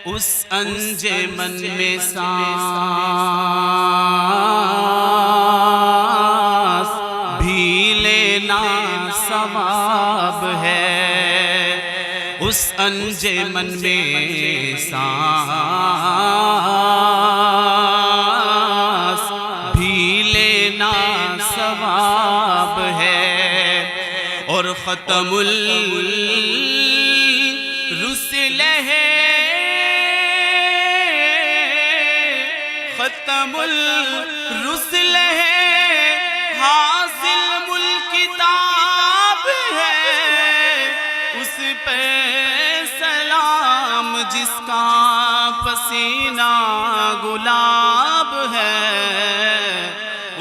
اس انجمن میں سانس بھی لینا ثواب ہے، اس انجمن میں سانس بھی لینا ثواب ہے، اور ختم الرسل ہے، ختم الرسل ہے، حاصل ملک کتاب ہے، اس پہ سلام جس کا پسینہ گلاب ہے،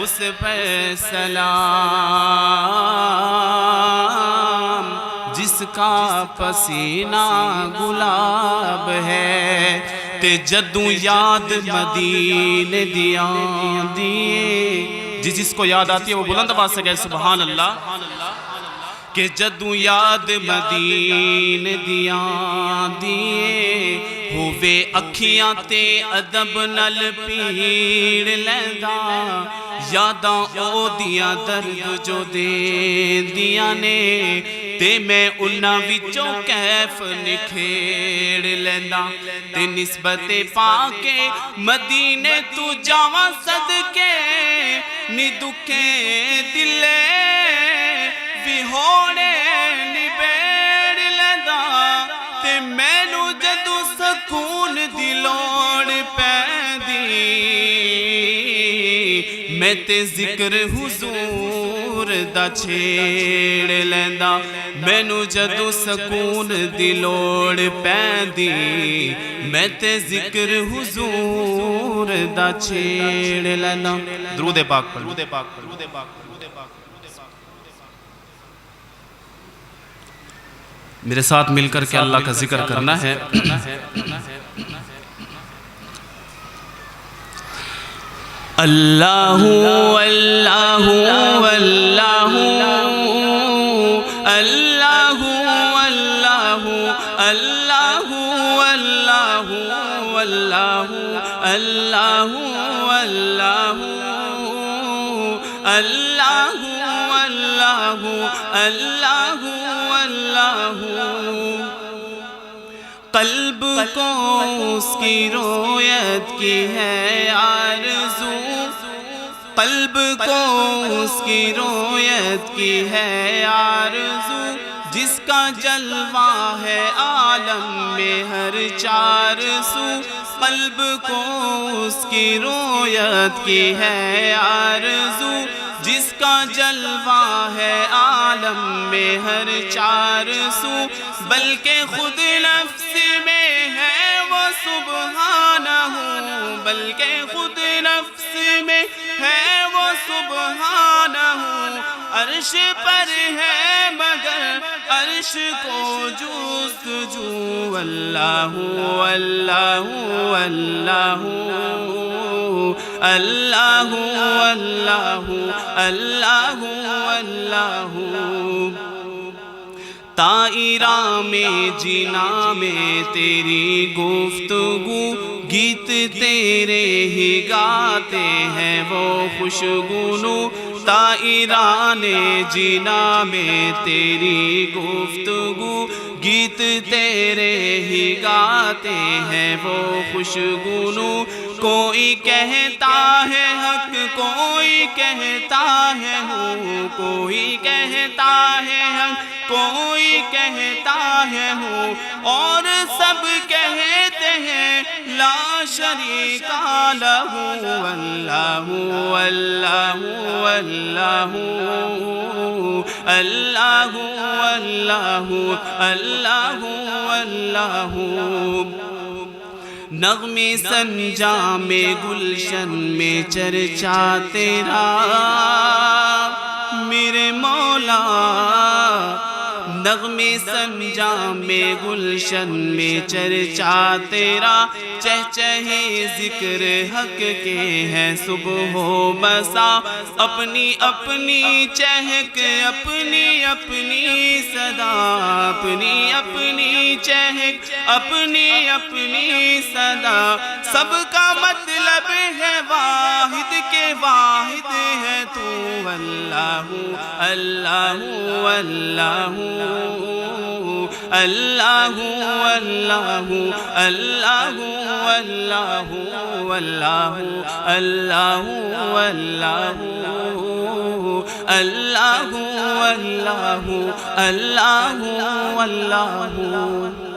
اس پہ سلام جس کا پسینہ گلاب ہے، تے جدوں یاد مدینے دیاں دیے، جس کو یاد آتی ہے وہ بلند آواز سے کہے سبحان اللہ، کہ جدوں یاد مدینے دیاں دیے، ہووے اکھیاں تے ادب نل پیڑ لیندا، یاداں او دیاں درد جو دے دیاں نے، تے میں انہاں وچوں کیف نکھیڑ لیندا، تے نسبت پاکے مدینے تو جاواں صدقے، نی دکھے دلے وی ہوڑے نبیڑ لیندا، تے مینوں جدوں سکون دی لوڑ پیندی، میں تے ذکر حضور دا چھیڑ لیندا، مینوں جدوں سکون دی لوڑ پیندی، میں تے ذکر حضور دا چھیڑ لیندا۔ درود پاک پڑھ۔ میرے ساتھ مل کر کے اللہ کا ذکر کرنا ہے۔ اللہ اللہ اللہ اللہ اللہ اللہ اللہ اللہ اللہ اللہ اللہ اللہ اللہ، قلب کو اس کی رویت کی ہے آرزو، قلب کو اس کی رویت کی ہے آرزو، جس کا جلوہ ہے عالم میں ہر چار سو، قلب کو اس کی رویت کی ہے آرزو، جس کا جلوہ ہے عالم میں ہر چار سو، بلکہ خود نفس میں ہے وہ سبحانہ، بلکہ خود نفس میں ہے وہ سبحانہ، عرش پر ہے مگر عرش کو جستجو، اللہ اللہ اللہ اللہ اللہ اللہ اللہ، طائرہ میں جینا میں تیری گفتگو، گیت تیرے ہی گاتے ہیں وہ خوشگونو، طائرہ نے جینا میں تیری گفتگو، گیت تیرے ہی گاتے ہیں وہ خوشگونو، کوئی کہتا ہے حق کوئی کہتا ہے ہو، کوئی کہتا ہے حق کوئی کہتا ہے ہو، اور سب کہتے ہیں لا شریک لہ، اللہ اللہ اللہ اللہ اللہ اللہ اللہ، نغمے سنجا میں گلشن میں چرچا تیرا میرے مولا، نغمے سنجام گلشن میں چرچا تیرا، چہچہے ذکر حق کے ہیں صبح و مسا، اپنی اپنی چہک اپنی اپنی صدا، اپنی اپنی چہک اپنی اپنی صدا، سب کا مطلب ہے واحد کے واحد ہے تو اللہ اللہ اللہ اللہ اللہ اللہ اللہ اللہ اللہ اللہ اللہ اللہ اللہ اللہ